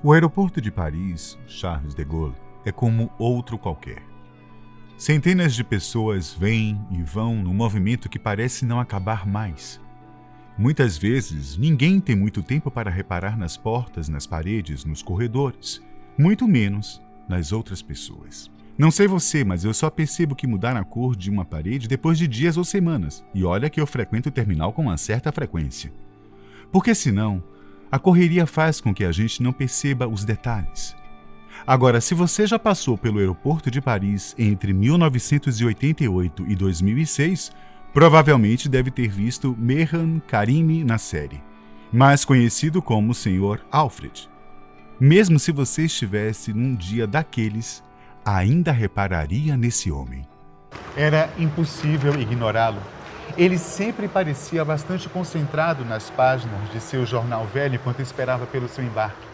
O aeroporto de Paris, Charles de Gaulle, é como outro qualquer. Centenas de pessoas vêm e vão num movimento que parece não acabar mais. Muitas vezes, ninguém tem muito tempo para reparar nas portas, nas paredes, nos corredores, muito menos nas outras pessoas. Não sei você, mas eu só percebo que mudar a cor de uma parede depois de dias ou semanas, e olha que eu frequento o terminal com uma certa frequência. Porque senão, a correria faz com que a gente não perceba os detalhes. Agora, se você já passou pelo aeroporto de Paris entre 1988 e 2006, provavelmente deve ter visto Mehran Karimi na série, mais conhecido como Sr. Alfred. Mesmo se você estivesse num dia daqueles, ainda repararia nesse homem. Era impossível ignorá-lo. Ele sempre parecia bastante concentrado nas páginas de seu jornal velho enquanto esperava pelo seu embarque.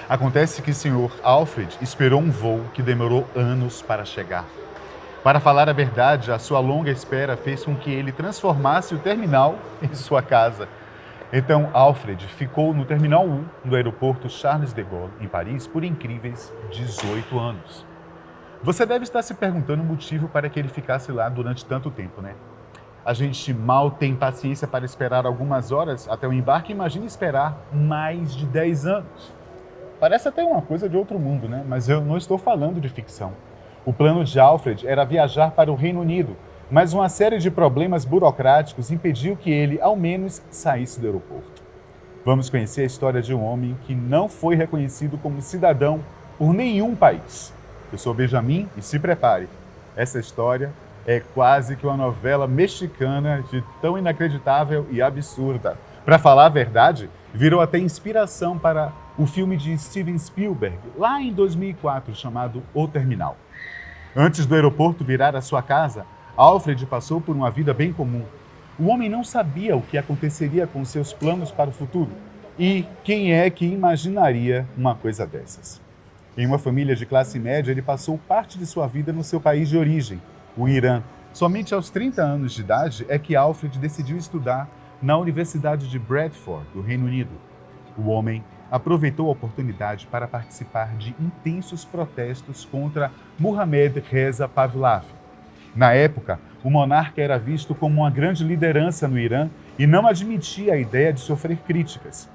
Acontece que o Sr. Alfred esperou um voo que demorou anos para chegar. Para falar a verdade, a sua longa espera fez com que ele transformasse o terminal em sua casa. Então, Alfred ficou no Terminal 1 do aeroporto Charles de Gaulle, em Paris, por incríveis 18 anos. Você deve estar se perguntando o motivo para que ele ficasse lá durante tanto tempo, né? A gente mal tem paciência para esperar algumas horas até o embarque, imagina esperar mais de 10 anos. Parece até uma coisa de outro mundo, né? Mas eu não estou falando de ficção. O plano de Alfred era viajar para o Reino Unido, mas uma série de problemas burocráticos impediu que ele, ao menos, saísse do aeroporto. Vamos conhecer a história de um homem que não foi reconhecido como cidadão por nenhum país. Eu sou Benjamin e se prepare. Essa história é quase que uma novela mexicana de tão inacreditável e absurda. Para falar a verdade, virou até inspiração para o filme de Steven Spielberg, lá em 2004, chamado O Terminal. Antes do aeroporto virar a sua casa, Alfred passou por uma vida bem comum. O homem não sabia o que aconteceria com seus planos para o futuro. E quem é que imaginaria uma coisa dessas? Em uma família de classe média, ele passou parte de sua vida no seu país de origem, o Irã. Somente aos 30 anos de idade é que Alfred decidiu estudar na Universidade de Bradford, do Reino Unido. O homem aproveitou a oportunidade para participar de intensos protestos contra Mohammad Reza Pahlavi. Na época, o monarca era visto como uma grande liderança no Irã e não admitia a ideia de sofrer críticas.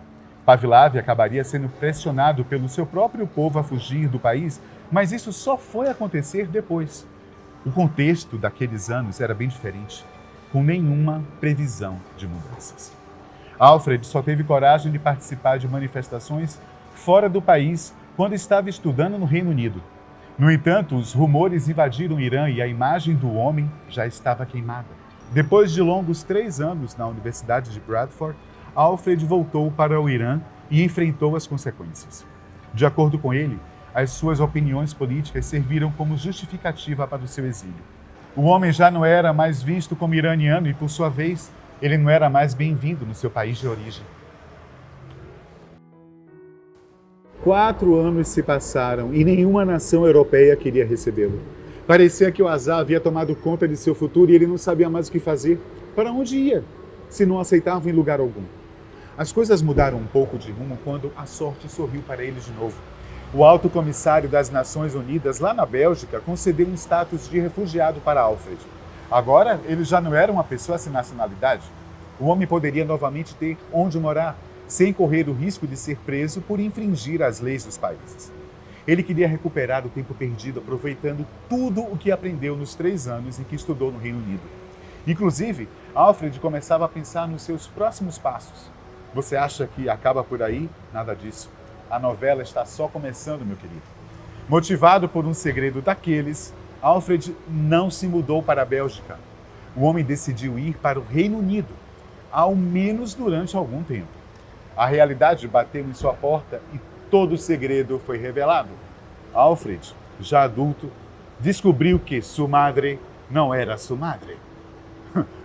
Pahlavi acabaria sendo pressionado pelo seu próprio povo a fugir do país, mas isso só foi acontecer depois. O contexto daqueles anos era bem diferente, com nenhuma previsão de mudanças. Alfred só teve coragem de participar de manifestações fora do país quando estava estudando no Reino Unido. No entanto, os rumores invadiram o Irã e a imagem do homem já estava queimada. Depois de longos 3 anos na Universidade de Bradford, Alfred voltou para o Irã e enfrentou as consequências. De acordo com ele, as suas opiniões políticas serviram como justificativa para o seu exílio. O homem já não era mais visto como iraniano e, por sua vez, ele não era mais bem-vindo no seu país de origem. 4 anos se passaram e nenhuma nação europeia queria recebê-lo. Parecia que o azar havia tomado conta de seu futuro e ele não sabia mais o que fazer. Para onde ia, se não aceitavam em lugar algum? As coisas mudaram um pouco de rumo quando a sorte sorriu para ele de novo. O alto comissário das Nações Unidas, lá na Bélgica, concedeu um status de refugiado para Alfred. Agora, ele já não era uma pessoa sem nacionalidade. O homem poderia novamente ter onde morar, sem correr o risco de ser preso por infringir as leis dos países. Ele queria recuperar o tempo perdido, aproveitando tudo o que aprendeu nos 3 anos em que estudou no Reino Unido. Inclusive, Alfred começava a pensar nos seus próximos passos. Você acha que acaba por aí? Nada disso. A novela está só começando, meu querido. Motivado por um segredo daqueles, Alfred não se mudou para a Bélgica. O homem decidiu ir para o Reino Unido, ao menos durante algum tempo. A realidade bateu em sua porta e todo o segredo foi revelado. Alfred, já adulto, descobriu que sua madre não era sua madre.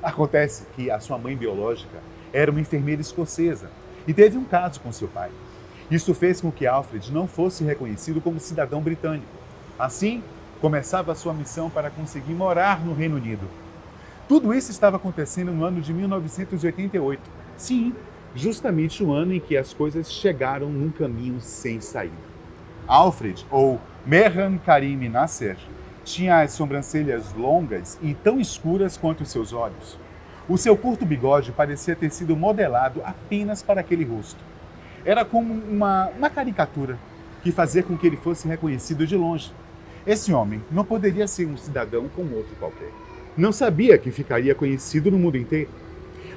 Acontece que a sua mãe biológica era uma enfermeira escocesa e teve um caso com seu pai. Isso fez com que Alfred não fosse reconhecido como cidadão britânico. Assim, começava a sua missão para conseguir morar no Reino Unido. Tudo isso estava acontecendo no ano de 1988. Sim, justamente o ano em que as coisas chegaram num caminho sem saída. Alfred, ou Mehran Karim Nasser, tinha as sobrancelhas longas e tão escuras quanto os seus olhos. O seu curto bigode parecia ter sido modelado apenas para aquele rosto. Era como uma caricatura que fazia com que ele fosse reconhecido de longe. Esse homem não poderia ser um cidadão como outro qualquer. Não sabia que ficaria conhecido no mundo inteiro.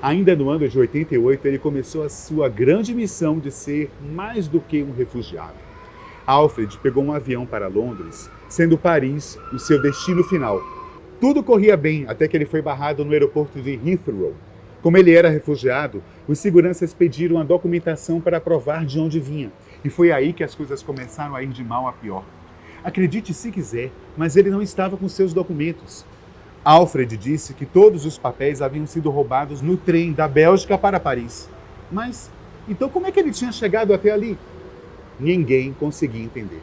Ainda no ano de 88, ele começou a sua grande missão de ser mais do que um refugiado. Alfred pegou um avião para Londres, sendo Paris o seu destino final. Tudo corria bem até que ele foi barrado no aeroporto de Heathrow. Como ele era refugiado, os seguranças pediram a documentação para provar de onde vinha. E foi aí que as coisas começaram a ir de mal a pior. Acredite se quiser, mas ele não estava com seus documentos. Alfred disse que todos os papéis haviam sido roubados no trem da Bélgica para Paris. Mas, então como é que ele tinha chegado até ali? Ninguém conseguia entender.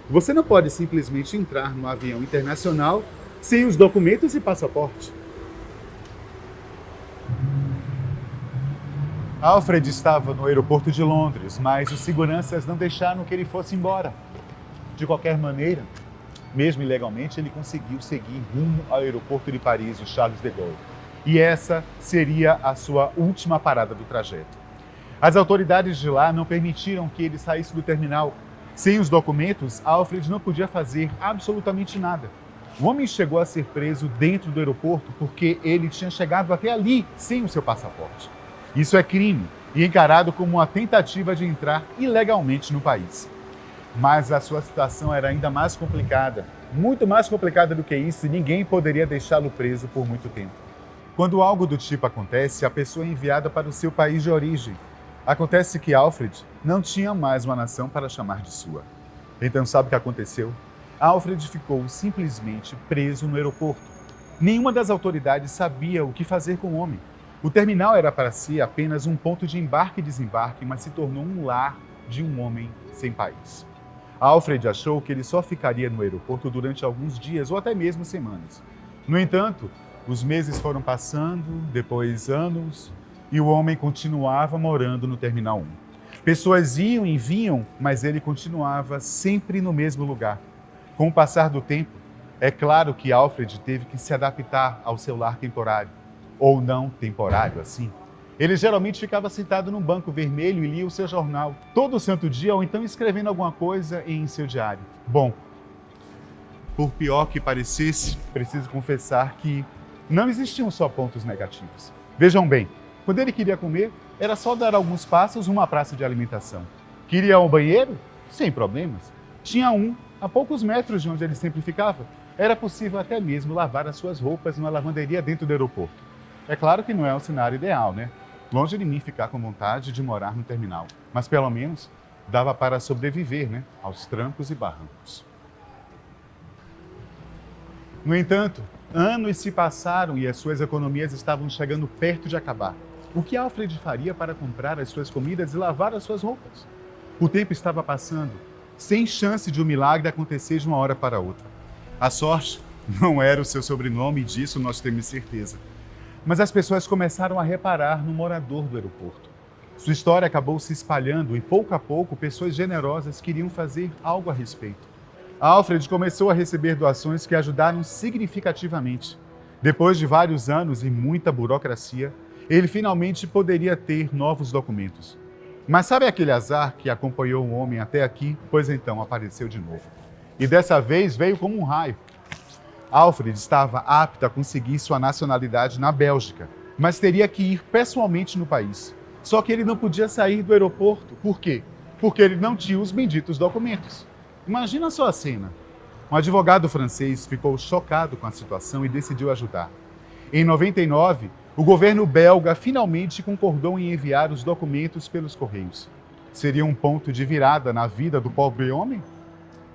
Você não pode simplesmente entrar no avião internacional sem os documentos e passaporte. Alfred estava no aeroporto de Londres, mas os seguranças não deixaram que ele fosse embora. De qualquer maneira, mesmo ilegalmente, ele conseguiu seguir rumo ao aeroporto de Paris, o Charles de Gaulle. E essa seria a sua última parada do trajeto. As autoridades de lá não permitiram que ele saísse do terminal. Sem os documentos, Alfred não podia fazer absolutamente nada. O homem chegou a ser preso dentro do aeroporto porque ele tinha chegado até ali sem o seu passaporte. Isso é crime e encarado como uma tentativa de entrar ilegalmente no país. Mas a sua situação era ainda mais complicada, muito mais complicada do que isso, e ninguém poderia deixá-lo preso por muito tempo. Quando algo do tipo acontece, a pessoa é enviada para o seu país de origem. Acontece que Alfred não tinha mais uma nação para chamar de sua. Então sabe o que aconteceu? Alfred ficou simplesmente preso no aeroporto. Nenhuma das autoridades sabia o que fazer com o homem. O terminal era para si apenas um ponto de embarque e desembarque, mas se tornou um lar de um homem sem país. Alfred achou que ele só ficaria no aeroporto durante alguns dias ou até mesmo semanas. No entanto, os meses foram passando, depois anos, e o homem continuava morando no Terminal 1. Pessoas iam e vinham, mas ele continuava sempre no mesmo lugar. Com o passar do tempo, é claro que Alfred teve que se adaptar ao seu lar temporário, ou não temporário assim. Ele geralmente ficava sentado num banco vermelho e lia o seu jornal todo santo dia, ou então escrevendo alguma coisa em seu diário. Bom, por pior que parecesse, preciso confessar que não existiam só pontos negativos. Vejam bem, quando ele queria comer, era só dar alguns passos numa praça de alimentação. Queria ao banheiro? Sem problemas. Tinha um a poucos metros de onde ele sempre ficava. Era possível até mesmo lavar as suas roupas numa lavanderia dentro do aeroporto. É claro que não é o cenário ideal, né? Longe de mim ficar com vontade de morar no terminal, mas pelo menos dava para sobreviver, né, aos trancos e barrancos. No entanto, anos se passaram e as suas economias estavam chegando perto de acabar. O que Alfred faria para comprar as suas comidas e lavar as suas roupas? O tempo estava passando, sem chance de um milagre acontecer de uma hora para outra. A sorte não era o seu sobrenome, e disso nós temos certeza. Mas as pessoas começaram a reparar no morador do aeroporto. Sua história acabou se espalhando e, pouco a pouco, pessoas generosas queriam fazer algo a respeito. Alfred começou a receber doações que ajudaram significativamente. Depois de vários anos e muita burocracia, ele finalmente poderia ter novos documentos. Mas sabe aquele azar que acompanhou o homem até aqui? Pois então apareceu de novo. E dessa vez veio como um raio. Alfred estava apto a conseguir sua nacionalidade na Bélgica, mas teria que ir pessoalmente no país. Só que ele não podia sair do aeroporto. Por quê? Porque ele não tinha os benditos documentos. Imagina só a cena. Um advogado francês ficou chocado com a situação e decidiu ajudar. Em 99, o governo belga finalmente concordou em enviar os documentos pelos correios. Seria um ponto de virada na vida do pobre homem?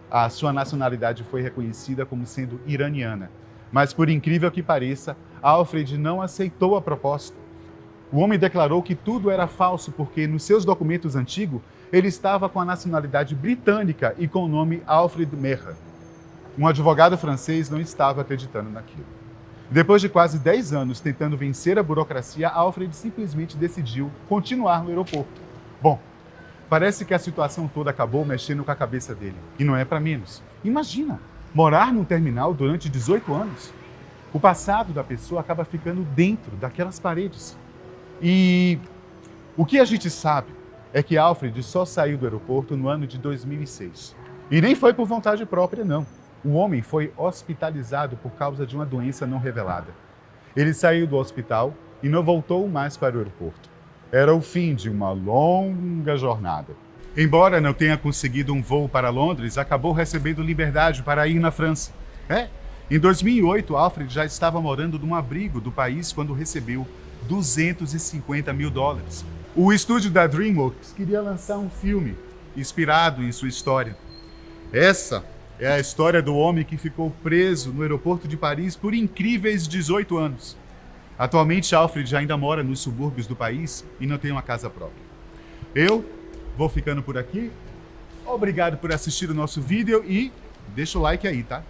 A sua nacionalidade foi reconhecida como sendo iraniana. Mas, por incrível que pareça, Alfred não aceitou a proposta. O homem declarou que tudo era falso porque, nos seus documentos antigos, ele estava com a nacionalidade britânica e com o nome Alfred Mehran. Um advogado francês não estava acreditando naquilo. Depois de quase 10 anos tentando vencer a burocracia, Alfred simplesmente decidiu continuar no aeroporto. Bom, Parece que a situação toda acabou mexendo com a cabeça dele. E não é para menos. Imagina, morar num terminal durante 18 anos. O passado da pessoa acaba ficando dentro daquelas paredes. E o que a gente sabe é que Alfred só saiu do aeroporto no ano de 2006. E nem foi por vontade própria, não. O homem foi hospitalizado por causa de uma doença não revelada. Ele saiu do hospital e não voltou mais para o aeroporto. Era o fim de uma longa jornada. Embora não tenha conseguido um voo para Londres, acabou recebendo liberdade para ir na França. Em 2008, Alfred já estava morando num abrigo do país quando recebeu $250 mil. O estúdio da DreamWorks queria lançar um filme inspirado em sua história. Essa é a história do homem que ficou preso no aeroporto de Paris por incríveis 18 anos. Atualmente, Alfred ainda mora nos subúrbios do país e não tem uma casa própria. Eu vou ficando por aqui. Obrigado por assistir o nosso vídeo e deixa o like aí, tá?